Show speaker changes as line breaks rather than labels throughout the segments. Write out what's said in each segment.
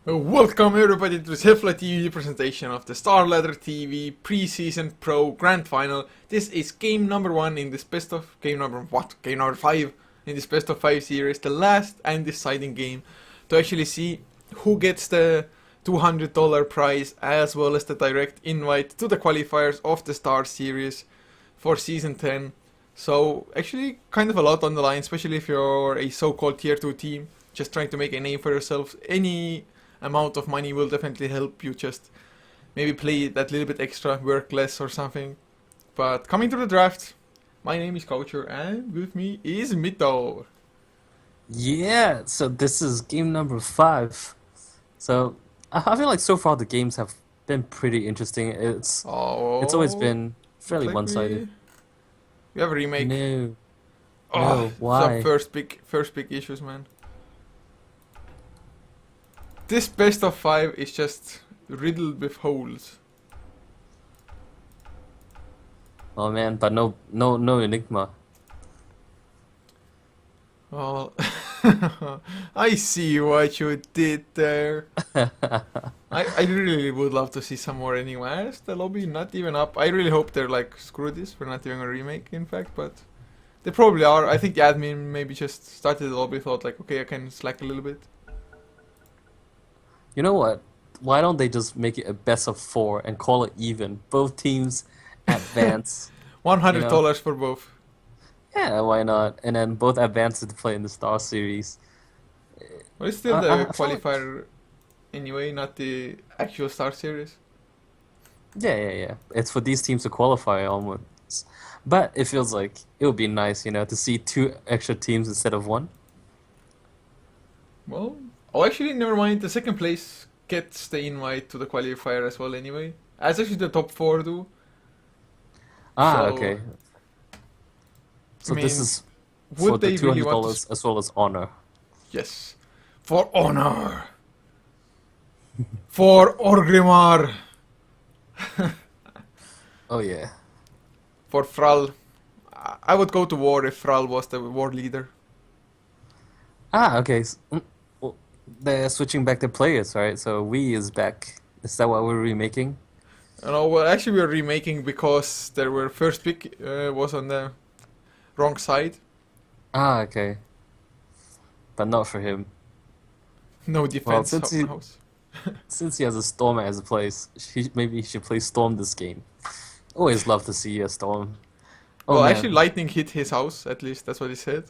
Welcome everybody to the SLTV presentation of the SLTV PreSeason Pro Grand Final. This is game number 1 in this best of... Game number 5 in this best of 5 series. The last and deciding game to actually see who gets the $200 prize as well as the direct invite to the qualifiers of the Star Series for Season 10. So actually kind of a lot on the line, especially if you're a so-called Tier 2 team just trying to make a name for yourself. Any amount of money will definitely help you just maybe play that little bit extra, work less or something. But coming to the draft, my name is Couchor and with me is Mito.
Yeah, so this is game number 5. So I feel like so far the games have been pretty interesting. It's always
Oh,
been fairly
looks like
one-sided.
we have a remake.
No,
Oh,
no,
some
why?
first big issues, man. This best of 5 is just riddled with holes.
Oh man, but no Enigma.
Well, I see what you did there. I really would love to see some more Enigmas. The lobby not even up. I really hope they're like, screw this, we're not doing a remake, in fact, but they probably are. I think the admin maybe just started the lobby, thought like, okay, I can slack a little bit.
You know what? Why don't they just make it a best of 4 and call it even? Both teams advance, you know?
$100 for both.
Yeah, why not? And then both advance to play in the Star Series.
But it's still the
I feel like
qualifier anyway, not the actual Star Series.
yeah. It's for these teams to qualify almost. But it feels like it would be nice, to see 2 extra teams instead of 1.
Well, oh, actually, never mind. The second place gets the invite to the qualifier as well, anyway. As actually the top 4 do.
Ah,
So,
okay.
I
So this
mean,
is for
would
the
they
two
really
hundred
want to?
dollars as well as honor.
Yes. For honor. For Orgrimmar.
Oh yeah.
For Thrall. I would go to war if Thrall was the war leader.
Ah, okay. Well, they're switching back the players, right? So we is back. Is that what we're remaking?
No, well, actually, we are remaking because there were first pick was on the wrong side.
Ah, okay. But not for him.
No
Well,
defense house.
since he has a Storm as a place, maybe he should play Storm this game. Always love to see a Storm. Oh
Well, actually,
man.
lightning hit his house. At least that's what he said.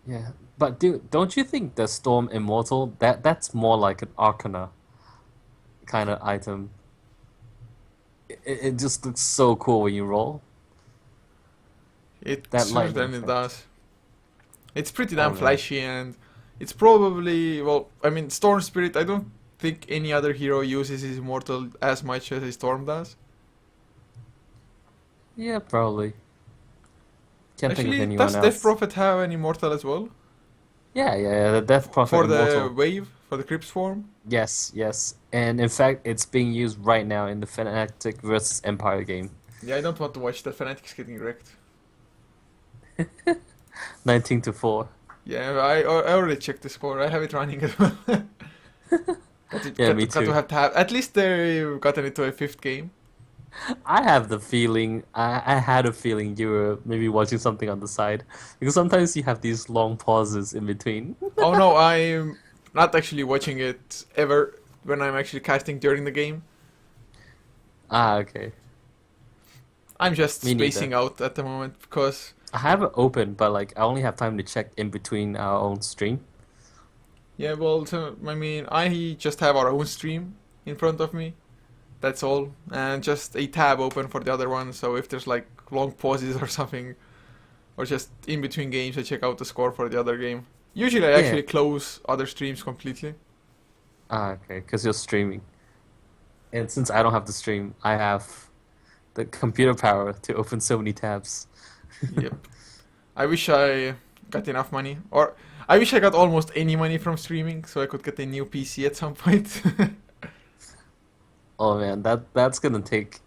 Yeah. But dude, don't you think the Storm Immortal that's more like an Arcana kind of item? It just looks so cool when you roll.
It
That lightning
certainly
effect.
does. It's pretty
Oh
damn
man.
flashy, and it's probably, well, I mean, Storm Spirit. I don't think any other hero uses his immortal as much as a Storm does.
Yeah, probably. Can't think of
Actually,
anyone
does Death
else.
Prophet have an immortal as well
Yeah. The Death Prophet
for the
Immortal.
wave for the Crypt Swarm?
Yes. And in fact, it's being used right now in the Fnatic versus Empire game.
Yeah, I don't want to watch the Fanatics getting wrecked.
19-4.
Yeah, I already checked the score. I have it running as well. Got to,
Yeah,
got
me
to, got to
too.
have to have. At least they've gotten into a fifth game.
I have the feeling, I had a feeling you were maybe watching something on the side. Because sometimes you have these long pauses in between.
Oh no, I'm not actually watching it ever when I'm actually casting during the game.
Ah, okay.
I'm just
Me neither.
spacing out at the moment because,
I have it open, but like I only have time to check in between our own stream.
yeah, well, so, I mean, I just have our own stream in front of me. That's all. And just a tab open for the other one. So if there's like long pauses or something, or just in between games, I check out the score for the other game. Usually I
Yeah.
actually close other streams completely.
Ah, okay, because you're streaming. And since I don't have the stream, I have the computer power to open so many tabs.
Yep. I wish I got enough money, or I wish I got almost any money from streaming, so I could get a new PC at some point.
Oh man, that's gonna take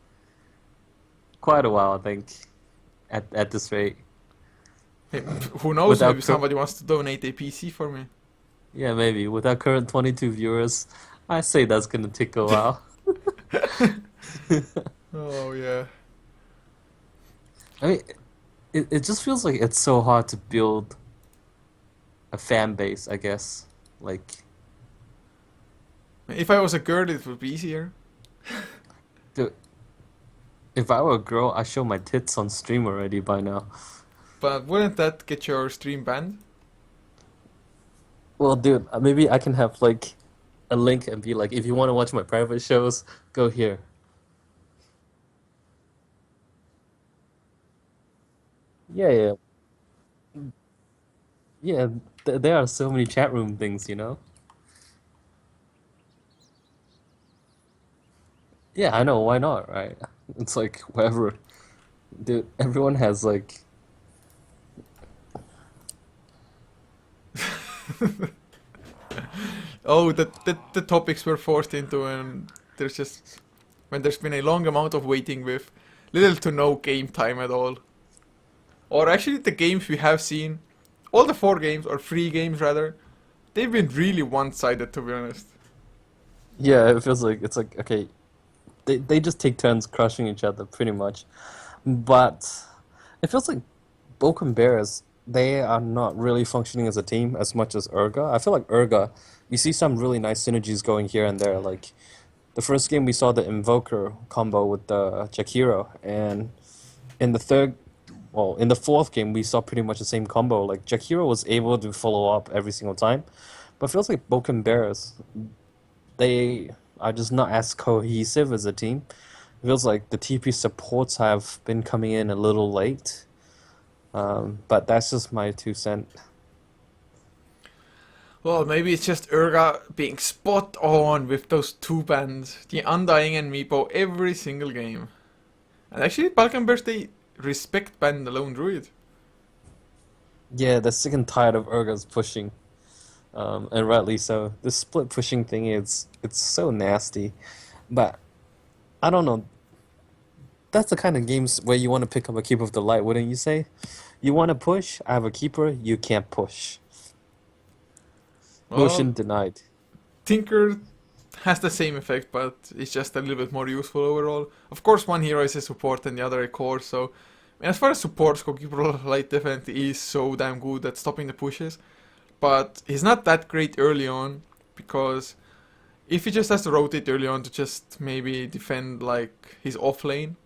quite a while, I think, at this rate.
Hey, who knows?
Without
Maybe
cur
somebody wants to donate a PC for me.
Yeah, maybe with our current 22 viewers, I say that's gonna take a while.
Oh yeah.
I mean, it just feels like it's so hard to build a fan base, I guess. Like,
If I was a girl, it would be easier.
dude, if I were a girl, I show my tits on stream already by now.
But wouldn't that get your stream banned?
Well, dude, maybe I can have like a link and be like, if you want to watch my private shows, go here. Yeah, yeah, yeah. There are so many chat room things, you know? Yeah, I know. Why not, right? It's like whatever. Dude, everyone has like,
Oh, the topics were forced into, and there's just when there's been a long amount of waiting with little to no game time at all. Or actually, the games we have seen, all the four games or three games rather, they've been really one-sided to be honest.
yeah, it feels like it's like okay, they just take turns crushing each other pretty much. But it feels like Bochum Bears, they are not really functioning as a team as much as URGA. I feel like URGA, you see some really nice synergies going here and there. Like the first game we saw the Invoker combo with the Jakiro, and in the third, well, in the fourth game we saw pretty much the same combo. Like Jakiro was able to follow up every single time, but it feels like Bochum Bears, they are just not as cohesive as a team. It feels like the TP supports have been coming in a little late. But that's just my 2 cent.
Well, maybe it's just Urga being spot on with those two bans, the Undying and Meepo, every single game. And actually, Balkan Bears, they respect ban the Lone Druid.
Yeah, they're sick and tired of Urga's pushing, and rightly so. This split pushing thing is it's so nasty, but I don't know. That's the kind of games where you want to pick up a keeper of the light, wouldn't you say? You want to push? I have a keeper. You can't push.
Well,
Motion denied.
Tinker has the same effect, but it's just a little bit more useful overall. Of course, one hero is a support and the other a core, so as far as supports go, Keeper of Light definitely is so damn good at stopping the pushes. But he's not that great early on, because if he just has to rotate early on to just maybe defend like his off lane,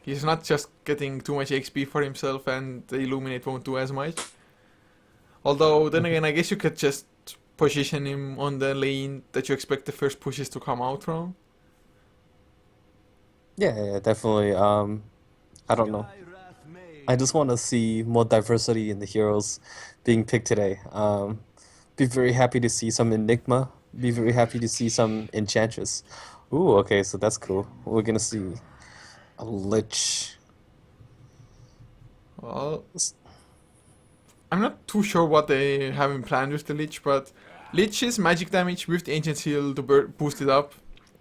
he's not just getting too much XP for himself and the Illuminate won't do as much. Although, then again, I guess you could just position him on the lane that you expect the first pushes to come out from.
Yeah, yeah, definitely. I don't know. I just want to see more diversity in the heroes being picked today. Be very happy to see some Enigma. Be very happy to see some Enchantress. Ooh, okay, so that's cool. We're gonna see a Lich.
Well, I'm not too sure what they have in plan with the Lich, but Lich's magic damage with the Ancient Seal to boost it up,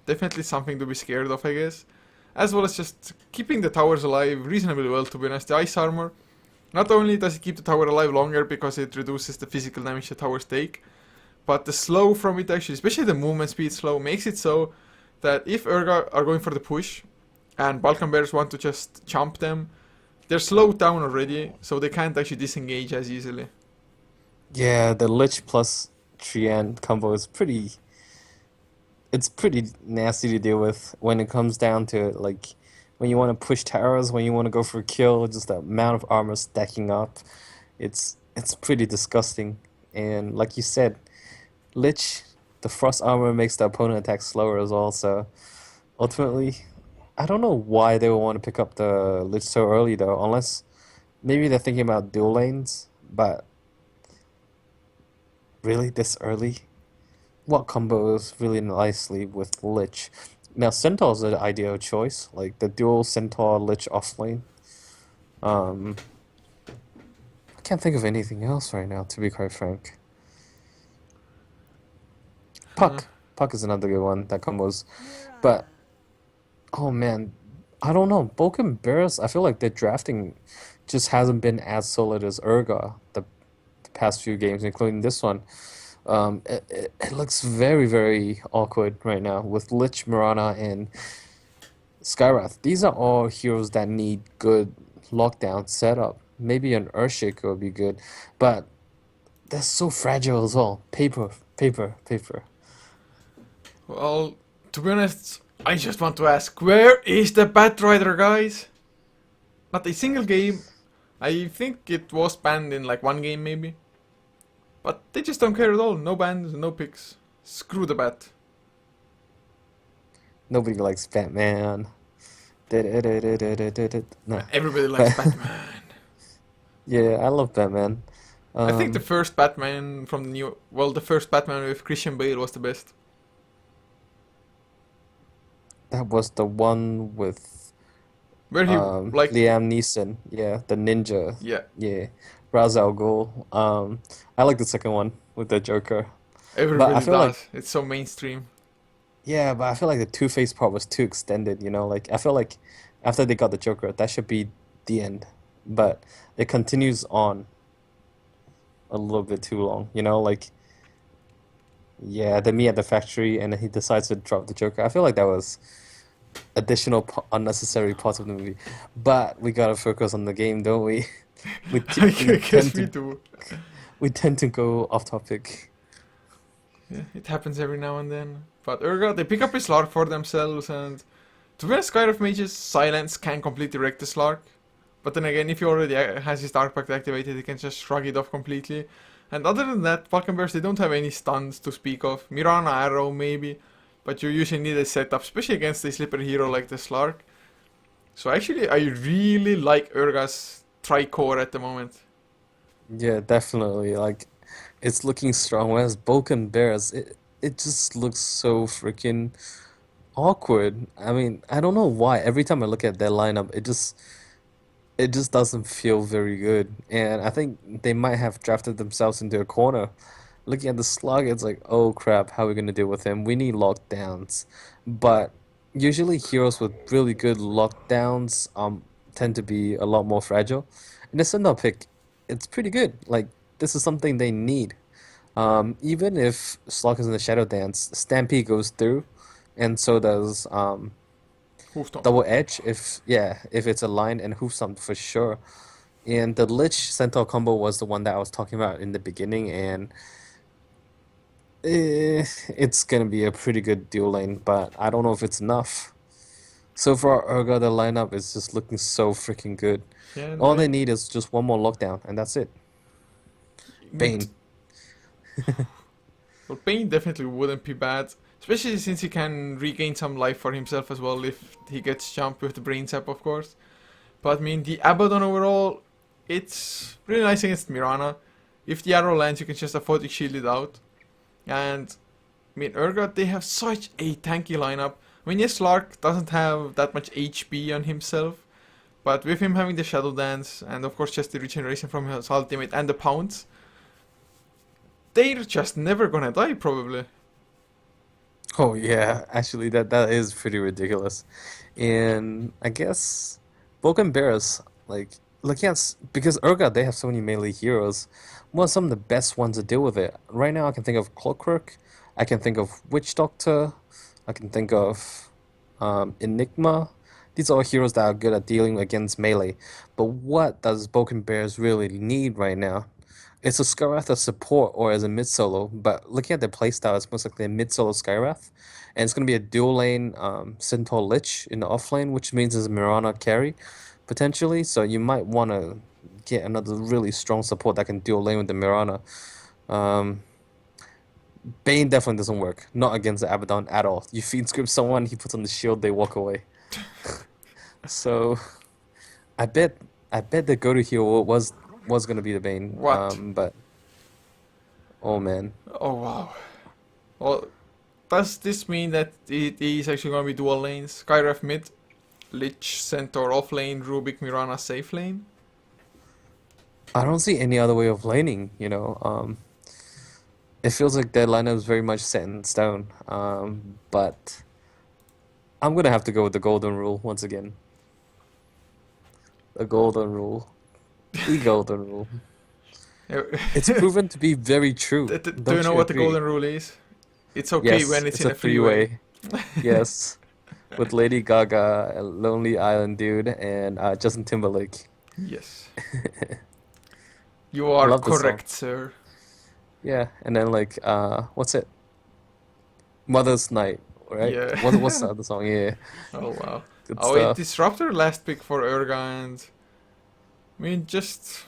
definitely something to be scared of, I guess. As well as just keeping the towers alive reasonably well, to be honest. The Ice Armor, not only does it keep the tower alive longer because it reduces the physical damage the towers take, but the slow from it actually, especially the movement speed slow, makes it so that if Urga are going for the push and Balkan Bears want to just jump them, they're slowed down already, so they can't actually disengage as easily.
Yeah, the Lich plus Trian combo is pretty. It's pretty nasty to deal with when it comes down to it. Like when you want to push towers, when you want to go for a kill, just the amount of armor stacking up. It's pretty disgusting. And like you said, Lich, the frost armor makes the opponent attack slower as well. So ultimately, I don't know why they would want to pick up the Lich so early though, unless maybe they're thinking about dual lanes. But really, this early? What combos really nicely with Lich? Now Centaur's the ideal choice, like the dual Centaur Lich offlane. Um, I can't think of anything else right now, to be quite frank.
Uh,
Puck is another good one that combos, but oh man, I don't know. Balkan Bears, I feel like their drafting just hasn't been as solid as Urga the past few games, including this one. It looks very, very awkward right now with Lich, Mirana, and Skywrath. These are all heroes that need good lockdown setup. Maybe an Earthshaker would be good, but they're so fragile as well. Paper, paper, paper.
Well, to be honest, I just want to ask, where is the Batrider, guys? Not a single game. I think it was banned in like one game maybe. But they just don't care at all. No bans, no picks. Screw the bat.
Nobody likes Batman. No,
Everybody likes
but
Batman.
yeah, I love Batman.
I think the
Um,
first Batman from the new, well, the first Batman with Christian Bale was the best.
that was the one with
Where he like,
Liam Neeson. Yeah, the ninja.
yeah,
Yeah, Ra's al Ghul. I like the second one with the Joker. But I
everybody
feel like
does. It's so mainstream.
yeah, but I feel like the Two-Face part was too extended, you know? Like I feel like after they got the Joker, that should be the end. But it continues on a little bit too long, you know? Like yeah, the me at the factory and then he decides to drop the Joker. I feel like that was additional unnecessary parts of the movie. But we gotta focus on the game, don't we?
I
We
guess
tend
we
to
do.
go off topic.
Yeah, it happens every now and then. But URGA, they pick up his Slark for themselves, and to be honest, Skyrim Mage's silence can completely wreck the Slark. But then again, if he already has his Dark Pact activated, he can just shrug it off completely. And other than that, Falcon Bears, they don't have any stuns to speak of. Mirana Arrow, maybe. But you usually need a setup, especially against a slippery hero like the Slark. So actually, I really like URGA's Tricore at the moment.
Yeah, definitely. Like it's looking strong. Whereas Balkan Bears, it just looks so freaking awkward. I mean, I don't know why. Every time I look at their lineup, it just doesn't feel very good. And I think they might have drafted themselves into a corner. Looking at the slug, it's like, oh crap, how are we gonna deal with him? We need lockdowns. But usually heroes with really good lockdowns tend to be a lot more fragile. And the Sundar pick, it's pretty good. Like this is something they need. Even if Slug is in the Shadow Dance, Stampede goes through, and so does
Hoofstomp.
Double Edge if yeah, if it's aligned and Hoofstomp for sure. And the Lich Centaur combo was the one that I was talking about in the beginning, and it's gonna be a pretty good dual lane, but I don't know if it's enough. So far, Urga, the lineup is just looking so freaking good.
Yeah, and
All they need is just one more lockdown, and that's it.
with
Bane.
well, Pain definitely wouldn't be bad, especially since he can regain some life for himself as well if he gets jumped with the Brain Sap, of course. But I mean, the Abaddon overall, it's really nice against Mirana. If the arrow lands, you can just afford to shield it out. And I mean, Urgot, they have such a tanky lineup. I mean, yes, Lark doesn't have that much HP on himself, but with him having the Shadow Dance and of course just the regeneration from his ultimate and the pounce, they're just never gonna die probably.
Oh yeah, actually that is pretty ridiculous. And I guess Vulcan Bears, like looking at because Urga they have so many melee heroes, what are some of the best ones to deal with it? Right now I can think of Clockwork, I can think of Witch Doctor, I can think of Enigma. These are all heroes that are good at dealing against melee. But what does Vulcan Bears really need right now? It's a Skywrath as support or as a mid solo, but looking at their playstyle, it's most likely a mid solo Skywrath, and it's going to be a dual lane Centaur Lich in the off lane, which means it's a Mirana carry potentially. So you might want to get another really strong support that can dual lane with the Mirana. Um, Bane definitely doesn't work, not against the Abaddon at all. You feed script someone, he puts on the shield, they walk away. So I bet the go-to hero was gonna be the Bane.
What?
But oh man.
Oh wow. Well, does this mean that it is actually gonna be dual lanes? Skyref mid, Lich, Centaur off lane, Rubik, Mirana safe lane?
I don't see any other way of laning, you know. It feels like their lineup is very much set in stone. But I'm gonna have to go with the golden rule once again. The golden rule. The golden rule. It's proven to be very true.
Do you
Don't
know
you
what the
agree?
golden rule is? It's okay
Yes,
when it's
it's
in
a
a freeway.
freeway. Yes, with Lady Gaga, a Lonely Island Dude, and Justin Timberlake.
Yes. You
I
are
love this song.
correct, sir.
Yeah, and then like what's it? Mother's Night, right? What's
Yeah.
the other song? Yeah,
Oh wow.
good
Oh, wait,
stuff.
Disruptor last pick for URGA, and I mean just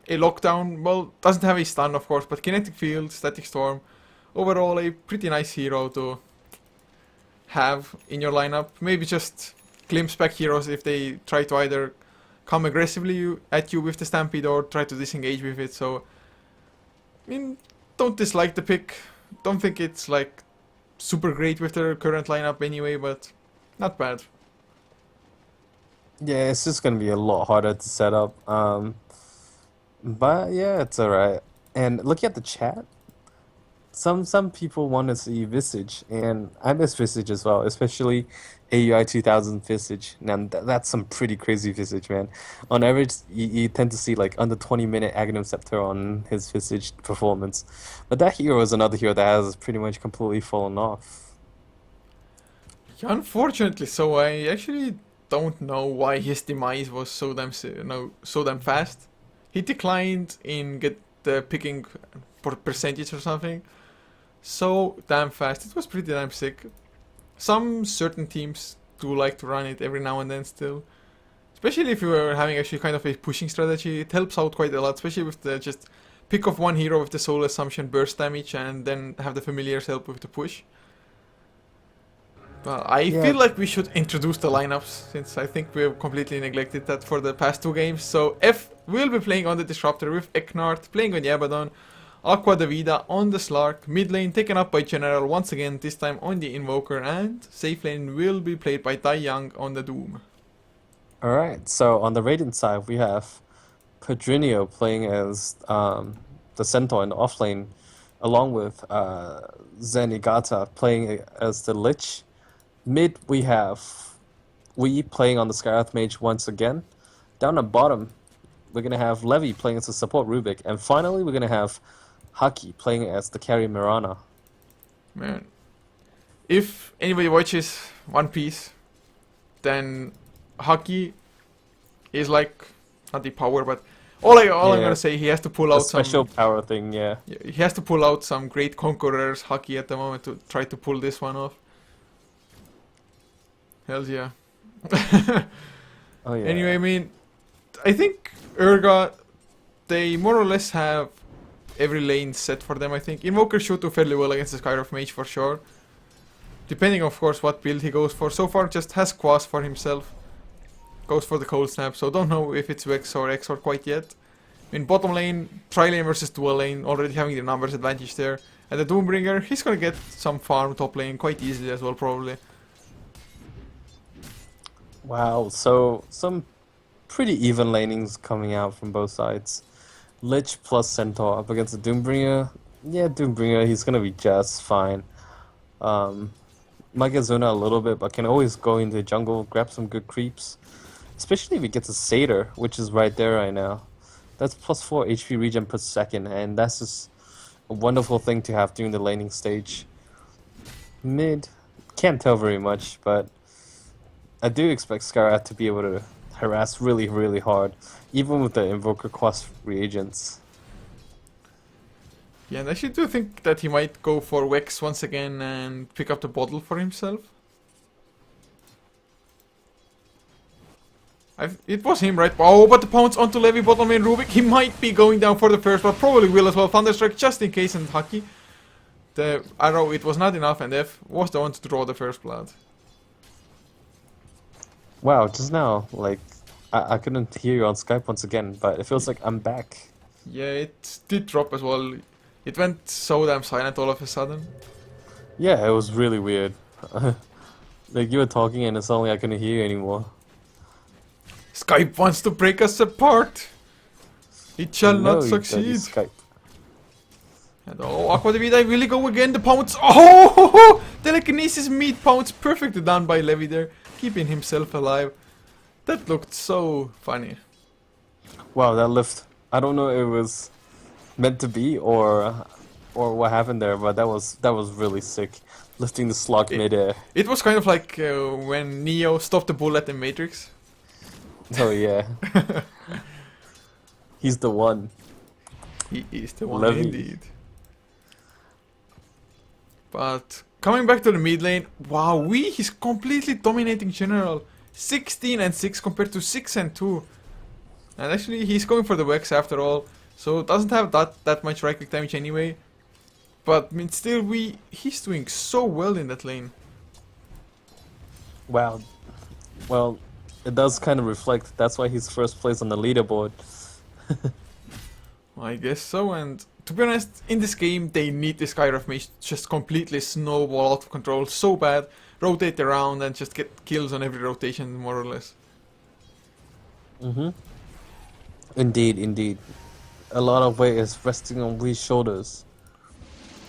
a lockdown. Well, doesn't have a stun of course, but kinetic field, static storm. Overall, a pretty nice hero to have in your lineup. Maybe just glimpse back heroes if they try to either come aggressively at you with the stampede or try to disengage with it. So I mean, don't dislike the pick. Don't think it's like super great with their current lineup anyway, but not bad.
Yeah, it's just gonna be a lot harder to set up. But yeah, it's alright. And looking at the chat, some people want to see Visage, and I miss Visage as well, especially AUI 2000 Visage. Now that's some pretty crazy Visage, man. On average, you tend to see like under 20-minute Aghanim Scepter on his Visage performance, but that hero is another hero that has pretty much completely fallen off.
Yeah, unfortunately, so I actually don't know why his demise was so damn no so damn fast. He declined in get the picking percentage or something. So damn fast. It was pretty damn sick. Some certain teams do like to run it every now and then still. Especially if you are having actually kind of a pushing strategy. It helps out quite a lot, especially with the just pick off one hero with the soul assumption burst damage and then have the familiars help with the push. But I
Yeah,
feel like we should introduce the lineups since I think we've completely neglected that for the past two games. So F will be playing on the Disruptor with Eknart, playing on Yabadon, Aqua Davida on the Slark, mid lane taken up by General once again, this time on the Invoker, and safe lane will be played by Tai Young on the Doom.
all right. So on the Radiant side, we have Pedrinho playing as the Centaur in the off lane, along with Zenigata playing as the Lich. Mid, we have we playing on the Skyrath Mage once again. Down the bottom, we're going to have Levi playing as the support Rubik. And finally, we're going to have Haki playing as the carry Mirana.
Man, if anybody watches One Piece, then Haki is like not the power, but all I'm
Yeah,
gonna say, he has to pull
the
out
special
some.
power thing, yeah.
He has to pull out some great conquerors Haki at the moment to try to pull this one off. Hell yeah.
Oh,
Anyway,
yeah.
I mean, I think Urga, they more or less have every lane set for them. I think Invoker should do fairly well against the Skyroth Mage for sure. Depending, of course, what build he goes for. So far, just has Quas for himself. Goes for the Cold Snap, so don't know if it's Vex or Exor quite yet. In bottom lane, tri-lane versus dual lane, already having the numbers advantage there. And the Doombringer, he's gonna get some farm top lane quite easily as well, probably.
Wow, so some pretty even lanings coming out from both sides. Lich plus Centaur up against the Doombringer. Yeah, Doombringer, he's gonna be just fine. Might get zoned out a little bit, but can always go into the jungle, grab some good creeps. Especially if he gets a Satyr, which is right there right now. That's plus 4 HP regen per second, and that's just a wonderful thing to have during the laning stage. Mid, can't tell very much, but I do expect Scarrat to be able to harass really, really hard, even with the Invoker Quest reagents.
Yeah, and I actually do think that he might go for Vex once again and pick up the bottle for himself. It was him, right? Oh, but the pounce onto Levi bottom lane Rubik. He might be going down for the first, but probably will as well. Thunderstrike just in case, and Haki. The arrow, it was not enough, and F was the one to draw the first blood.
Wow, just now, like, I couldn't hear you on Skype once again, but it feels like I'm back.
Yeah, it did drop as well. It went so damn silent all of a sudden.
Yeah, it was really weird. Like, you were talking and it's only I couldn't hear you anymore.
Skype wants to break us apart. It shall not
No, you dirty
succeed.
Skype.
And oh, Aqua Davida will go again. The pounce. Oh, telekinesis meat pounce perfectly done by Levi there, keeping himself alive. That looked so funny.
Wow, that lift. I don't know if it was meant to be or what happened there, but that was really sick. Lifting the slug midair.
It was kind of like when Neo stopped the bullet in Matrix.
Oh yeah. He's the one.
He is the one
Levy.
indeed. But coming back to the mid lane, wow, he's completely dominating general. 16 and 6 compared to 6 and 2. And actually he's going for the Vex after all, so doesn't have that much right click damage anyway. But I mean, still he's doing so well in that lane.
Wow. Well, it does kind of reflect. That's why he's first place on the leaderboard.
I guess so, and to be honest, in this game they need this Skyraf mage to just completely snowball out of control so bad, rotate around and just get kills on every rotation more or less.
Mm-hmm. Indeed, indeed. A lot of weight is resting on Wee's shoulders.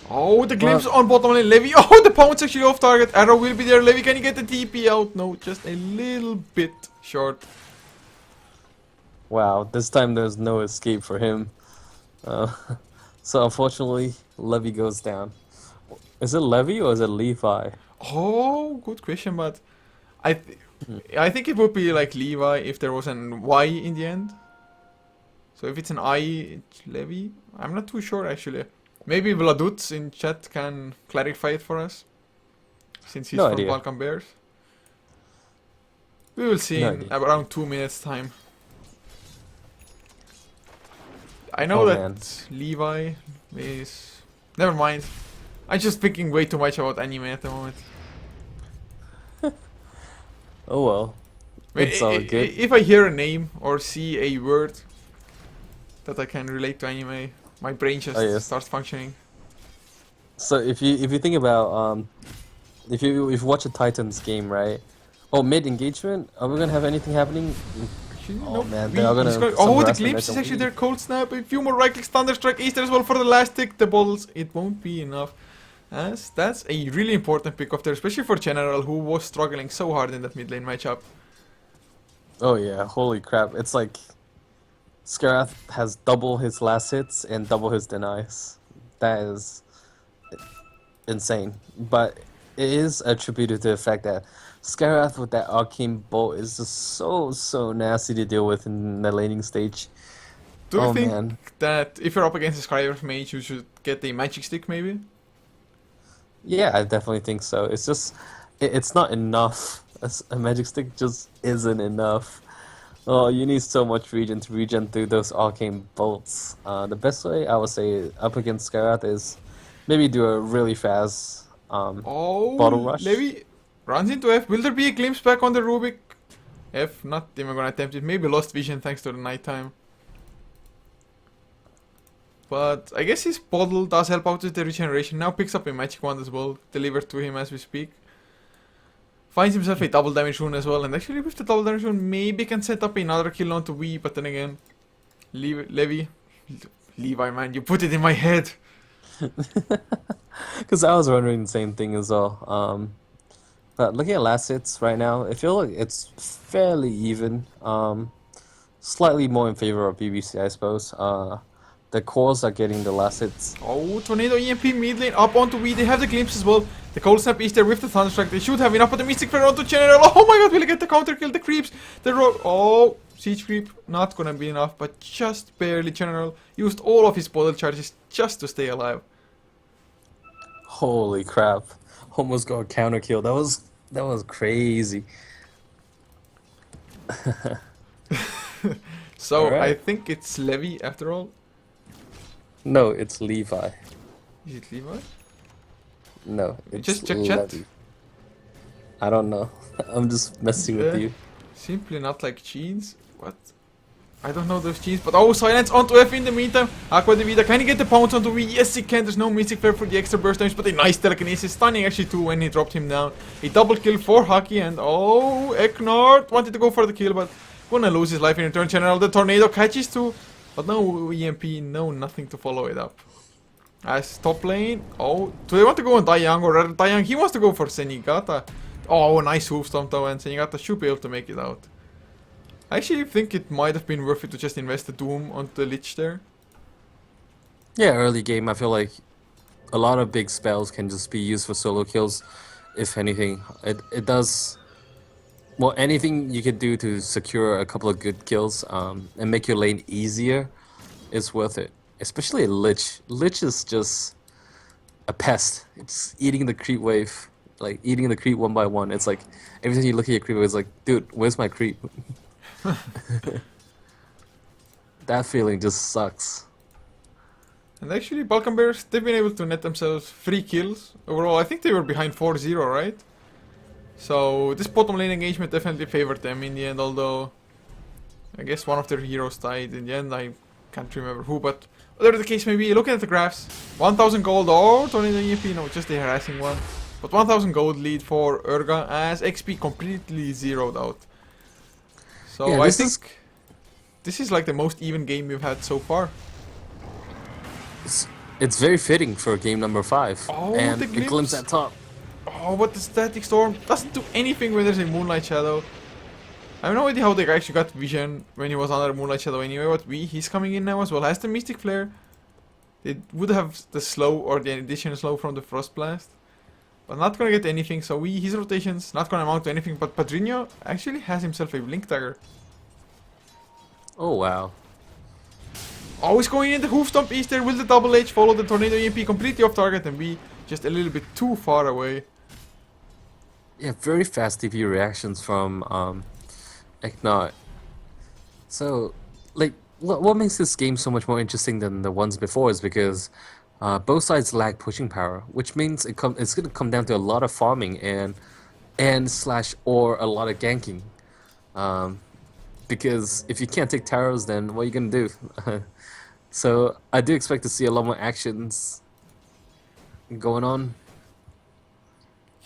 Oh, the glimpse on bottom lane, Levy. Oh, the pound's actually off target. Arrow will be there. Levy, can you get the TP out? No, just a little bit short.
Wow, this time there's no escape for him. So unfortunately, Levy goes down. Is it Levy or is it Levi?
Oh, good question, but I think it would be like Levi if there was an Y in the end. So if it's an I, it's Levy. I'm not too sure actually. Maybe Vladuts in chat can clarify it for us, since he's from Balkan Bears. We will see in around 2 minutes time. I know that Levi is... Never mind. I'm just thinking way too much about anime at the moment.
Oh well. It's all good.
If I hear a name or see a word that I can relate to anime, my brain just starts functioning.
So if you think about if you watch a Titans game, right? Oh, mid engagement. Are we gonna have anything happening? Oh man, they are gonna.
Oh, the glimpse is actually their cold snap. A few more right clicks, thunder strike, Easter as well for the last tick. The bottles, it won't be enough. That's a really important pick off there, especially for General, who was struggling so hard in that mid lane matchup.
Oh yeah, holy crap! It's like Skarath has double his last hits and double his denies. That is insane, but it is attributed to the fact that Skarath with that arcane bolt is just so nasty to deal with in the laning stage.
Do you think that if you're up against a Skyraf mage, you should get the magic stick maybe?
Yeah, I definitely think so. It's just, it's not enough. A magic stick just isn't enough. Oh, you need so much regen to regen through those arcane bolts. The best way I would say up against Skarath is maybe do a really fast bottle rush.
Levy runs into F. Will there be a glimpse back on the Rubik? F, not even gonna attempt it. Maybe lost vision thanks to the nighttime. But I guess his bottle does help out with the regeneration. Now picks up a magic wand as well, delivered to him as we speak. Finds himself a double damage rune as well, and actually with the double damage rune maybe can set up another kill onto Wii, but then again, Levi, man, you put it in my head.
Because I was wondering the same thing as well. But looking at last hits right now, I feel like it's fairly even. Slightly more in favor of BBC, I suppose. The cores are getting the last hits.
Oh, Tornado EMP mid lane up onto Wii. They have the glimpse as well. The cold snap is there with the thunderstrike. They should have enough, but the mystic flare onto General. Oh my god, will he get the counter kill? The creeps, the rogue. Oh, siege creep, not gonna be enough, but just barely. General used all of his bottle charges just to stay alive.
Holy crap! Almost got a counter kill. That was crazy.
So right. I think it's Levy after all.
No, it's Levi.
Is it Levi?
No, it's
just check
Levy.
chat.
I don't know. I'm just messing with you.
Simply not like jeans. What? I don't know those jeans, but oh, silence onto F in the meantime. Aqua de Vida, can he get the pounce onto V? Yes, he can. There's no mystic flare for the extra burst damage, but a nice telekinesis, stunning actually too when he dropped him down. A double kill for Haki, and oh, Eknard wanted to go for the kill, but gonna lose his life in return. General, the tornado catches too. But no EMP, no nothing to follow it up. As top lane, oh, do they want to go on Dayang or rather Dayang? He wants to go for Senigata. Oh, nice hoof stomp though, and Senigata should be able to make it out. I actually think it might have been worth it to just invest the Doom onto the Lich there.
Yeah, early game, I feel like a lot of big spells can just be used for solo kills. If anything, it does well. Anything you could do to secure a couple of good kills, and make your lane easier, is worth it. Especially a lich. Lich is just a pest. It's eating the creep wave, like eating the creep one by one. It's like every time you look at your creep, it's like, dude, where's my creep? That feeling just sucks.
And actually, Balkan Bears, they've been able to net themselves 3 kills. Overall, I think they were behind 4-0, right? So, this bottom lane engagement definitely favored them in the end, although I guess one of their heroes died in the end. I can't remember who, but whatever the case may be, looking at the graphs, 1000 gold or 20 EMP, no, just a harassing one. But 1000 gold lead for URGA as XP completely zeroed out. So,
Yeah,
I
this
think
is
this is like the most even game we've had so far.
it's, it's very fitting for game number 5.
Oh,
And
the
it glimpse
glimpse.
at top.
Oh, but the static storm doesn't do anything when there's a moonlight shadow. I have no idea how they actually got vision when he was under moonlight shadow anyway, but he's coming in now as well. Has the mystic flare. It would have the slow or the additional slow from the frost blast. But not gonna get anything, so his rotations not gonna amount to anything, but Padrino actually has himself a blink dagger.
Oh wow.
Oh, he's going in the hoof stomp east there. Will the double H follow the tornado EMP completely off target and be just a little bit too far away?
Yeah, very fast DP reactions from Eknot. So, like, what makes this game so much more interesting than the ones before is because both sides lack pushing power, which means it's gonna come down to a lot of farming and slash or a lot of ganking. Because if you can't take towers, then what are you gonna do? So I do expect to see a lot more actions going on.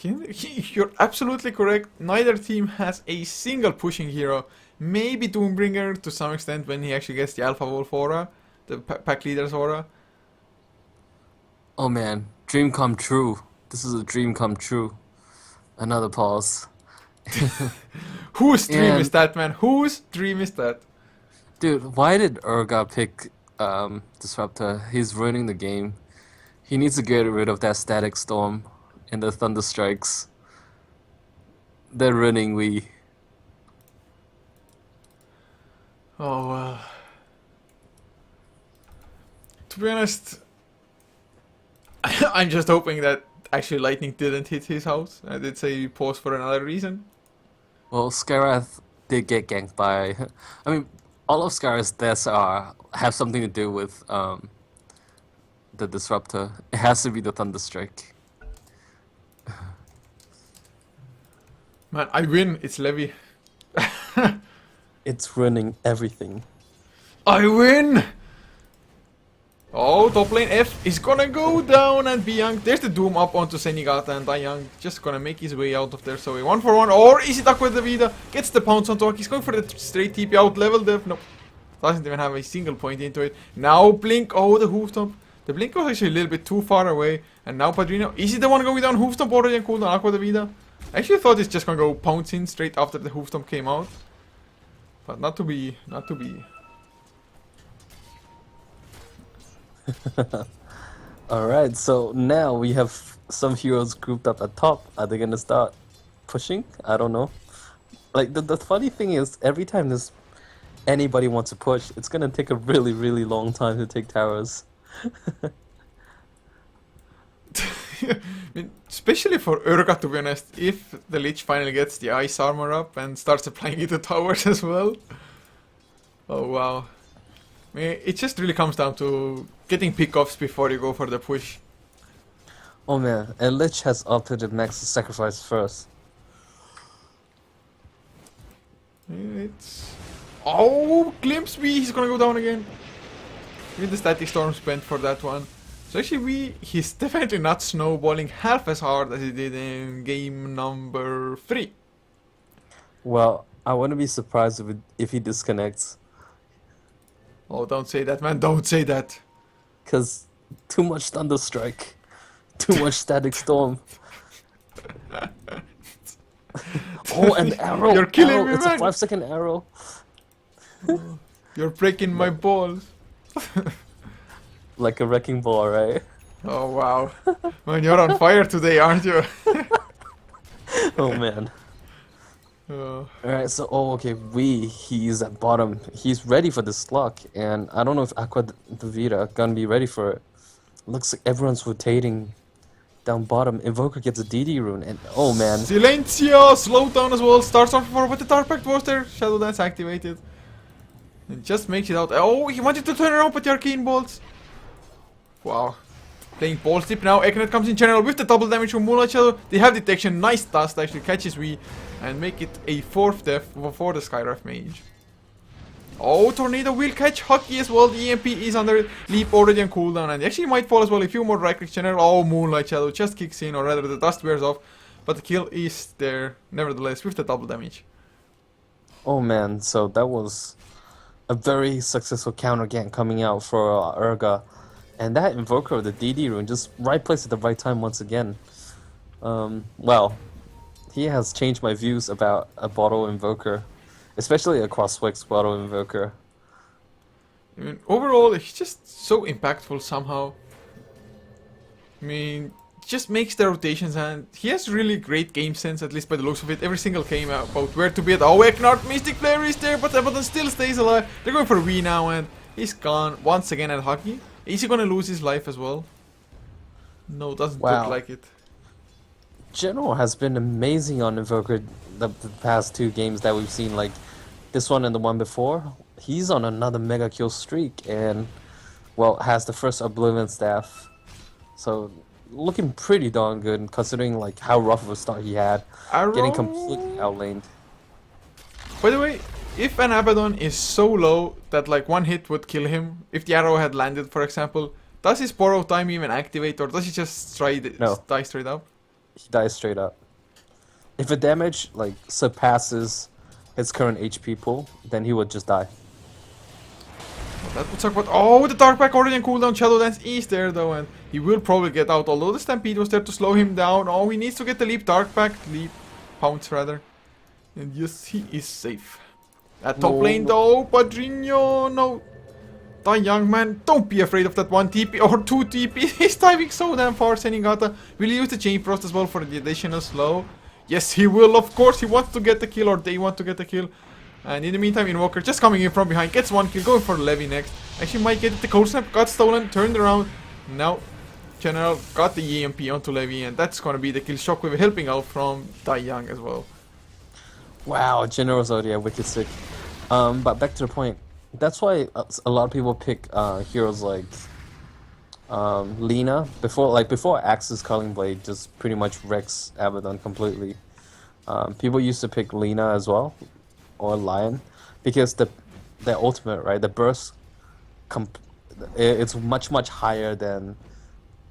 You're absolutely correct. Neither team has a single pushing hero. Maybe Doombringer to some extent when he actually gets the Alpha Wolf aura, the pack leader's aura.
Oh man, dream come true. This is a dream come true. Another pause.
Whose dream
And
is that, man? Whose dream is that?
dude, why did URGA pick Disruptor? He's ruining the game. He needs to get rid of that static storm and the thunder strikes. They're ruining we.
Oh, to be honest, I'm just hoping that actually lightning didn't hit his house. I did say pause for another reason.
Well, Skarath did get ganked by. I mean, all of Skarath's deaths have something to do with the Disruptor. It has to be the thunder strike.
Man, I win. It's Levi.
It's ruining everything.
I win! Oh, top lane F is gonna go down and Young. There's the Doom up onto Senigata and Young just gonna make his way out of there. So a 1-for-1 or is it Aqua Davida? Gets the pounce on Talk. He's going for the straight TP out level def. Nope. Doesn't even have a single point into it. Now Blink. Oh, the hoof stomp. The Blink was actually a little bit too far away. And now Padrino. Is he the one going down hoof stomp already and cooldown Aqua Davida? I actually thought it's just gonna go pounce in straight after the hoof stomp came out. But not to be. Not to be.
Alright, so now we have some heroes grouped up at top. Are they gonna start pushing? I don't know. Like, the funny thing is, every time anybody wants to push, it's gonna take a really, really long time to take towers.
I mean, especially for URGA, to be honest, if the Lich finally gets the ice armor up and starts applying it to towers as well. Oh wow. I mean, it just really comes down to getting pickoffs before you go for the push.
Oh man, and Lich has opted to max the sacrifice first.
It's... Oh, Glimpse B, he's gonna go down again. With the static storm spent for that one. So actually he's definitely not snowballing half as hard as he did in game number 3.
Well, I wouldn't be surprised if he disconnects.
Oh, don't say that, man, don't say that.
Cause too much thunder strike. Too much static storm. Oh, and arrow!
You're killing
arrow.
me,
It's
man.
a 5-second arrow.
You're breaking my balls.
like a wrecking ball, right?
Oh wow. Man, you're on fire today, aren't you?
Oh man. Alright, so okay, he's at bottom. He's ready for this luck, and I don't know if Aqua Davida gonna be ready for it. Looks like everyone's rotating down bottom. Invoker gets a DD rune, and oh man.
Silencio! Slow down as well. Starts off for what the Dark Pact was there. Shadow Dance activated. And just makes it out. Oh, he wanted to turn around with the arcane bolts. Wow. Playing ball slip now. Ekenet comes in general with the double damage from Moonlight Shadow. They have detection. Nice dust actually catches V and make it a 4th death for the Skywrath Mage. Oh, Tornado will catch Hucky as well. The EMP is under leap already on cooldown and actually might fall as well. A few more right clicks general. Oh, Moonlight Shadow just kicks in, or rather the dust wears off. But the kill is there nevertheless with the double damage.
Oh man, so that was a very successful counter gank coming out for URGA. And that Invoker of the DD rune, just right place at the right time once again. Well, he has changed my views about a bottle Invoker. Especially a cross-flex bottle Invoker.
I mean, overall, it's just so impactful somehow. I mean, just makes the rotations, and he has really great game sense, at least by the looks of it. Every single game about where to be at. Oh, Eknard, Mystic Flare is there, but Abaddon still stays alive. They're going for V now, and he's gone once again at Hucky. Is he gonna lose his life as well? No, doesn't look like it.
General has been amazing on Invoker the past 2 games that we've seen, like this one and the one before. He's on another mega kill streak and, well, has the first Oblivion staff. So, looking pretty darn good considering like how rough of a start he had. Getting completely outlaned.
By the way, if an Abaddon is so low that like one hit would kill him, if the arrow had landed for example, does his borrow time even activate, or does he just die straight up?
He dies straight up. If the damage like surpasses his current HP pool, then he would just die.
Well, that would suck, but oh, the Dark Pact already on cooldown. Shadow Dance is there though, and he will probably get out, although the Stampede was there to slow him down. Oh, he needs to get the leap Dark Pact, leap pounce rather. And yes, he is safe. At top lane though, Padrino, no. Die young man, don't be afraid of that 1 TP or 2 TP. He's diving so damn far. Senigata will use the Chain Frost as well for the additional slow. Yes, he will, of course. He wants to get the kill, or they want to get the kill. And in the meantime, Invoker just coming in from behind, gets 1 kill, going for Levy next. Actually might get it. The Cold Snap got stolen, turned around. Now, General got the EMP onto Levy, and that's gonna be the kill. Shockwave helping out from Tai Young as well.
Wow, General's already at wicked sick. But back to the point. That's why a lot of people pick heroes like Lina before Axe's Culling Blade just pretty much wrecks Abaddon completely. People used to pick Lina as well, or Lion, because their ultimate, right, the burst, it's much higher than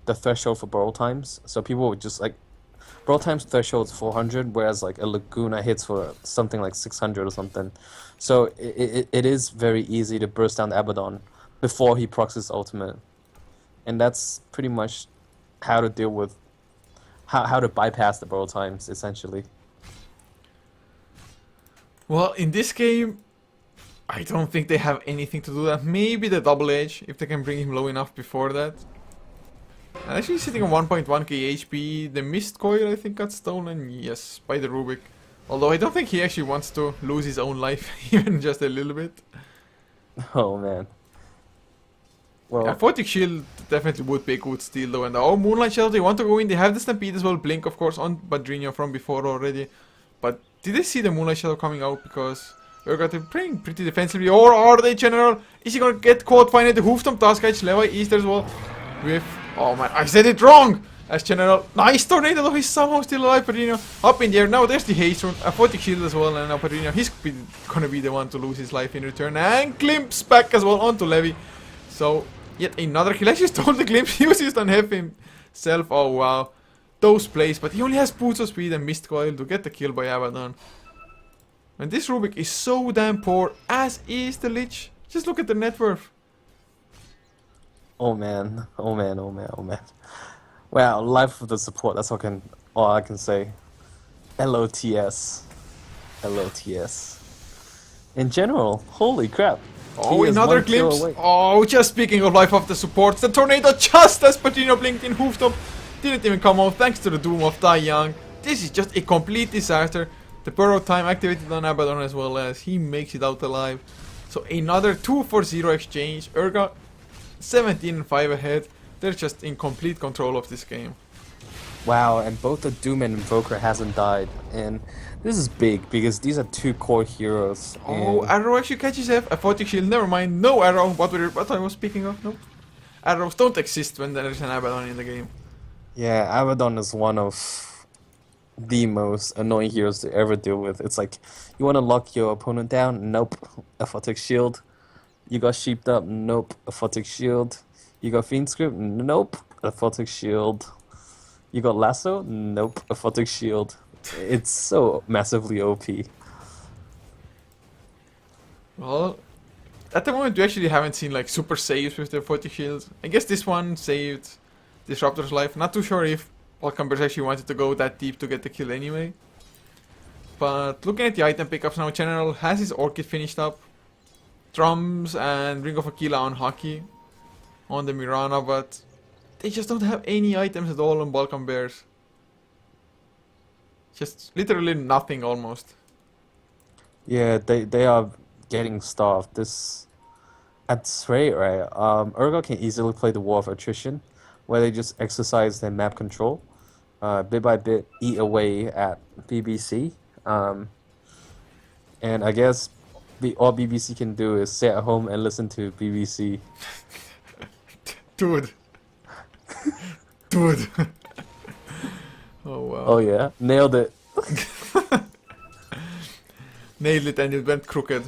the threshold for burrow times. So people would just like burrow times threshold is 400, whereas like a Laguna hits for something like 600 or something. So it is very easy to burst down the Abaddon before he procs his ultimate. And that's pretty much how to deal with, how to bypass the burrow times, essentially. Well,
in this game, I don't think they have anything to do that. Maybe the double edge, if they can bring him low enough before that. And actually sitting on 1.1k HP, the Mist Coil I think got stolen, yes, by the Rubik. Although I don't think he actually wants to lose his own life, even just a little bit.
Oh man. Well,
yeah, Photic Shield definitely would be a good steal though. And oh, Moonlight Shadow, they want to go in. They have the Stampede as well. Blink, of course, on Badrino from before already. But did they see the Moonlight Shadow coming out? Because URGA, they're playing pretty defensively. Or are they, General? Is he gonna get caught finally? The Hoofstomp does catch Levi is there as well. With, oh man, I said it wrong! As General, nice Tornado though, he's somehow still alive. Padrino up in the air. Now there's the haste rune, a Photic Shield as well, and now Padrino, he's gonna be the one to lose his life in return. And glimpse back as well onto Levi. So, yet another kill. Actually stole the glimpse, he was just on half himself. Oh wow. Those plays, but he only has Boots of Speed and Mist Coil to get the kill by Abaddon. And this Rubik is so damn poor, as is the Lich. Just look at the net worth.
oh man, oh man, oh man, oh man. Wow, life of the support, that's all I can say. LOTS. LOTS. In general, holy crap.
Oh,
He is
another
one kill
glimpse.
away.
Oh, just speaking of life of the supports, the tornado just as Patino blinked in Hooftop didn't even come out thanks to the doom of Tai Young. This is just a complete disaster. The burrow time activated on Abaddon as well as he makes it out alive. So another 2-for-0 exchange. URGA 17-5 ahead. They're just in complete control of this game.
Wow, and both the Doom and Invoker hasn't died, and this is big because these are two core heroes.
Oh,
And
arrow actually catches F. A photic shield, never mind. No arrow. What I was speaking of? Nope. Arrows don't exist when there is an Abaddon in the game.
yeah, Abaddon is one of the most annoying heroes to ever deal with. It's like, you want to lock your opponent down? Nope. A photic shield. You got sheeped up? Nope. A photic shield. You got Fiend Script? Nope. A photic shield. You got Lasso? Nope. A photic shield. It's so massively OP.
Well, at the moment we actually haven't seen like super saves with the photic shields. I guess this one saved Disruptor's life. Not too sure if Valkambers actually wanted to go that deep to get the kill anyway. But looking at the item pickups now, General has his Orchid finished up. Drums and Ring of Aquila on Hockey. On the Mirana, but they just don't have any items at all on Balkan Bears. Just literally nothing almost.
Yeah, they are getting starved. This at this rate, right? URGA can easily play the war of attrition, where they just exercise their map control, bit by bit, eat away at BBC. And I guess all BBC can do is sit at home and listen to BBC.
Dude. Dude. Oh wow.
Oh yeah, nailed it.
Nailed it and it went crooked.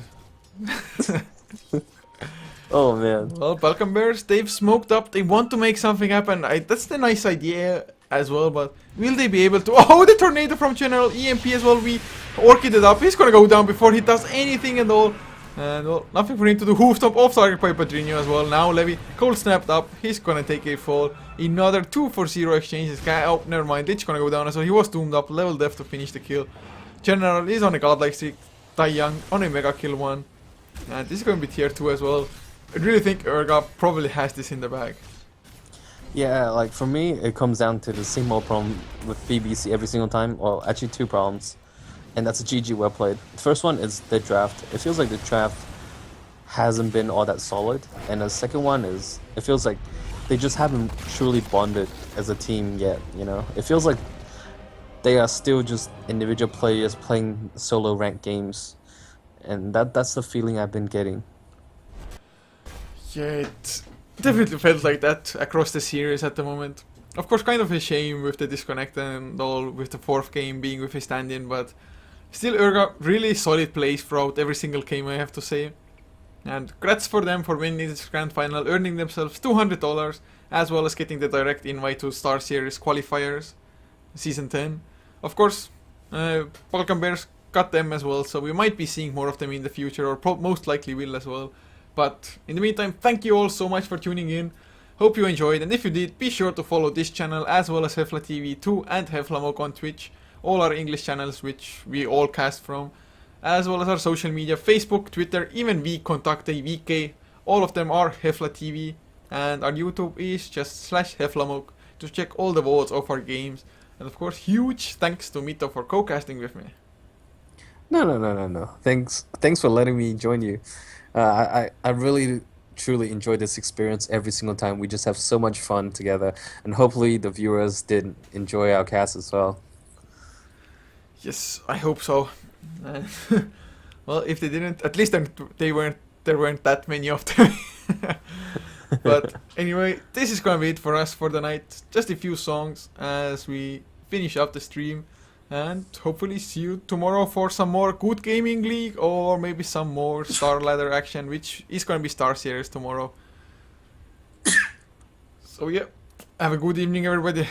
Oh man.
Well, Balkan Bears, they've smoked up. They want to make something happen. That's the nice idea as well, but will they be able to? Oh, the tornado from General EMP as well. We orchided up. He's gonna go down before he does anything at all. And well, nothing for him to do. Hooftop off target by Padrino as well. Now Levy, cold snapped up. He's gonna take a fall. Another 2-for-0 exchange. This guy, oh, never mind. Lich gonna go down as well. He was doomed up. Level death to finish the kill. General is on a godlike streak. Tai Young on a mega kill one. And this is gonna be tier 2 as well. I really think URGA probably has this in the bag.
Yeah, like for me, it comes down to the same old problem with BBC every single time. Well, actually two problems, and that's a GG well played. The first one is the draft. It feels like the draft hasn't been all that solid, and the second one is it feels like they just haven't truly bonded as a team yet. You know, it feels like they are still just individual players playing solo ranked games, and that's the feeling I've been getting.
Yeah, it definitely felt like that across the series at the moment. Of course, kind of a shame with the disconnect and all, with the fourth game being with a stand-in, but still URGA really solid plays throughout every single game, I have to say. And congrats for them for winning this grand final, earning themselves $200, as well as getting the direct invite to Star Series qualifiers, Season 10. Of course, Balkan Bears got them as well, so we might be seeing more of them in the future, or most likely will as well. But in the meantime, thank you all so much for tuning in. Hope you enjoyed, and if you did, be sure to follow this channel as well as SLTV 2 and Heflamok on Twitch, all our English channels which we all cast from, as well as our social media, Facebook, Twitter, even VKontakte, VK, all of them are HeflaTV, and our YouTube is just /Heflamok to check all the votes of our games. And of course, huge thanks to Mito for co-casting with me.
No. Thanks for letting me join you. I really truly enjoy this experience every single time. We just have so much fun together, and hopefully the viewers did enjoy our cast as well.
Yes, I hope so. Well, if they didn't, at least there weren't that many of them. But anyway, this is gonna be it for us for the night. Just a few songs as we finish up the stream. And hopefully see you tomorrow for some more Good Gaming League, or maybe some more Star Ladder action, which is going to be Star Series tomorrow. So yeah, have a good evening everybody.